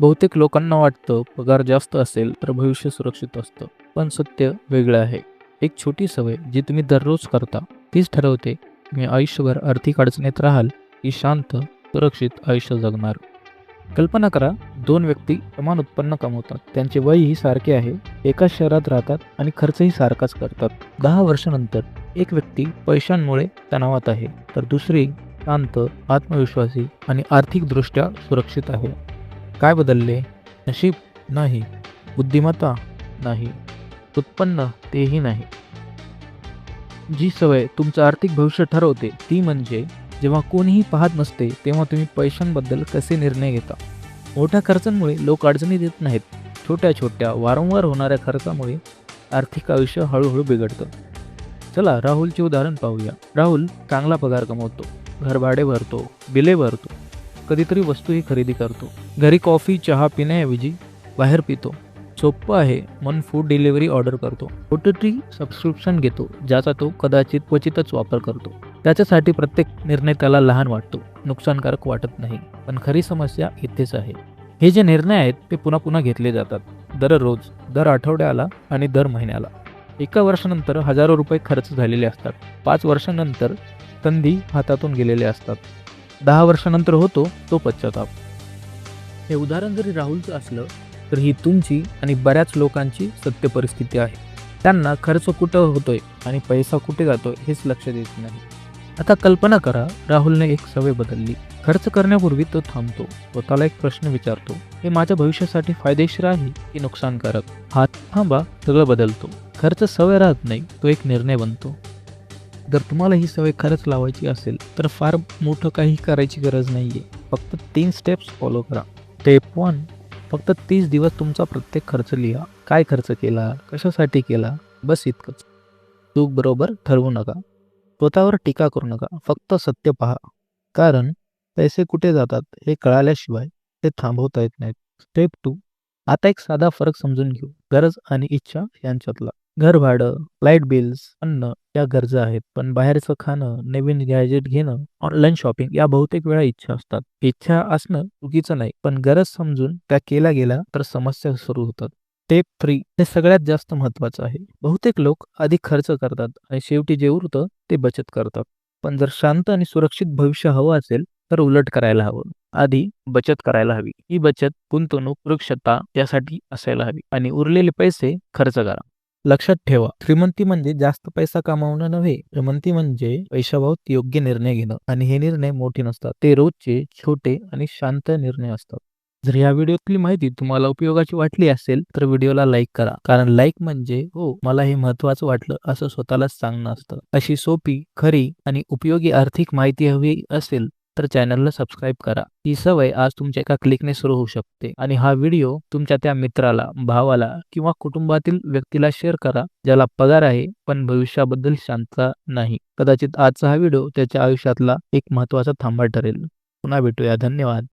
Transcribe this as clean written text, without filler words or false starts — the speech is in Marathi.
बहुतेक लोकांना वाटतं पगार जास्त असेल तर भविष्य सुरक्षित असतं. पण सत्य वेगळं आहे. एक छोटी सवय जी तुम्ही दररोज करता तीच ठरवते तुम्ही आयुष्यभर आर्थिक अडचणीत राहाल की शांत, सुरक्षित आयुष्य जगणार. कल्पना करा, दोन व्यक्ती समान उत्पन्न कमवतात. त्यांचे वयही सारखे आहे, एकाच शहरात राहतात आणि खर्चही सारखाच करतात. 10 वर्षानंतर एक व्यक्ती पैशांमुळे तणावात आहे, तर दुसरी शांत, आत्मविश्वासी आणि आर्थिकदृष्ट्या सुरक्षित आहे. काय बदलले? नशीब? नाही. बुद्धिमत्ता? नाही. उत्पन्न? तेही नाही. जी सवय तुमचं आर्थिक भविष्य ठरवते ती म्हणजे जेव्हा कोणीही पाहत नसते तेव्हा तुम्ही पैशांबद्दल कसे निर्णय घेता. मोठ्या खर्चांमुळे लोक अडचणीत येत नाहीत. छोट्या छोट्या वारंवार होणाऱ्या खर्चामुळे आर्थिक आयुष्य हळूहळू बिघडतं. चला राहुलचे उदाहरण पाहूया. राहुल चांगला पगार कमवतो, घर भाडे भरतो, बिले भरतो, कधीतरी वस्तूही खरेदी करतो. घरी कॉफी चहा पिण्याऐवजी बाहेर पितो. सोपं आहे म्हणून फूड डिलिव्हरी ऑर्डर करतो. OTT सबस्क्रिप्शन घेतो, ज्याचा तो कदाचित क्वचितच वापर करतो. त्याच्यासाठी प्रत्येक निर्णय त्याला लहान वाटतो, नुकसानकारक वाटत नाही. पण खरी समस्या इथेच आहे. हे जे निर्णय आहेत ते पुन्हा पुन्हा घेतले जातात. दररोज, दर आठवड्याला आणि दर महिन्याला. एका वर्षानंतर हजारो रुपये खर्च झालेले असतात. 5 वर्षानंतर संधी हातातून गेलेले असतात. 10 वर्षानंतर होतो तो पश्चाताप. हे उदाहरण जरी राहुलचं असलं तर ही तुमची आणि बऱ्याच लोकांची सत्य परिस्थिती आहे. त्यांना खर्च कुठं होतोय आणि पैसा कुठे जातोय हेच लक्ष देत नाही. आता कल्पना करा, राहुलने एक सवय बदलली. खर्च करण्यापूर्वी तो थांबतो, स्वतःला एक प्रश्न विचारतो, हे माझ्या भविष्यासाठी फायदेशीर आहे की नुकसानकारक? हात थांबा, सगळं बदलतो. खर्च सवय राहत नाही, तो एक निर्णय बनतो. जर तुम्हाला ही सवय खरंच लावायची असेल तर फार मोठं काही करायची गरज नाहीये. फक्त 3 स्टेप्स फॉलो करा. स्टेप 1, फक्त 30 दिवस तुमचा प्रत्येक खर्च लिहा. काय खर्च केला, कशासाठी केला, बस इतकंच. चूक बरोबर ठरवू नका. स्वतःवर टीका करू नका. फक्त सत्य पहा. कारण पैसे कुठे जातात हे कळाल्याशिवाय ते थांबवता येत नाहीत. स्टेप 2, आता एक साधा फरक समजून घेऊ. गरज आणि इच्छा यांच्यातला. घर भाडं, लाईट बिल्स, अन्न या गरजा आहेत. पण बाहेरचं खाणं, नवीन गॅजेट घेणं, ऑनलाईन शॉपिंग या बहुतेक वेळा इच्छा असतात. इच्छा असणं चुकीचं नाही, पण गरज समजून त्या केल्या गेल्या तर समस्या सुरू होतात. स्टेप 3, हे सगळ्यात जास्त महत्त्वाचं आहे. बहुतेक लोक आधी खर्च करतात आणि शेवटी जे उरतं ते बचत करतात. पण जर शांत आणि सुरक्षित भविष्य हवं असेल तर उलट करायला हवं. आधी बचत करायला हवी. ही बचत, गुंतवणूक, सुरक्षता यासाठी असायला हवी आणि उरलेले पैसे खर्च करा. लक्षात ठेवा, श्रीमंती म्हणजे जास्त पैसा कमावणं नव्हे. श्रीमंती म्हणजे पैशाबाबत योग्य निर्णय घेणं आणि हे निर्णय मोठे नसतात. ते रोजचे छोटे आणि शांत निर्णय असतात. जर या व्हिडिओतली माहिती तुम्हाला उपयोगाची वाटली असेल तर व्हिडिओला लाईक करा. कारण लाईक म्हणजे हो, मला हे महत्त्वाचं वाटलं असं स्वतःलाच सांगणं असतं. अशी सोपी, खरी आणि उपयोगी आर्थिक माहिती हवी असेल तर चॅनलला सबस्क्राईब करा. ही सवय आज तुमच्या एका क्लिकने सुरू होऊ शकते. आणि हा व्हिडिओ तुमच्या त्या मित्राला, भावाला किंवा कुटुंबातील व्यक्तीला शेअर करा ज्याला पगार आहे पण भविष्याबद्दल शांतता नाही. कदाचित आजचा हा व्हिडिओ त्याच्या आयुष्यातला एक महत्त्वाचा थांबा ठरेल. पुन्हा भेटूया. धन्यवाद.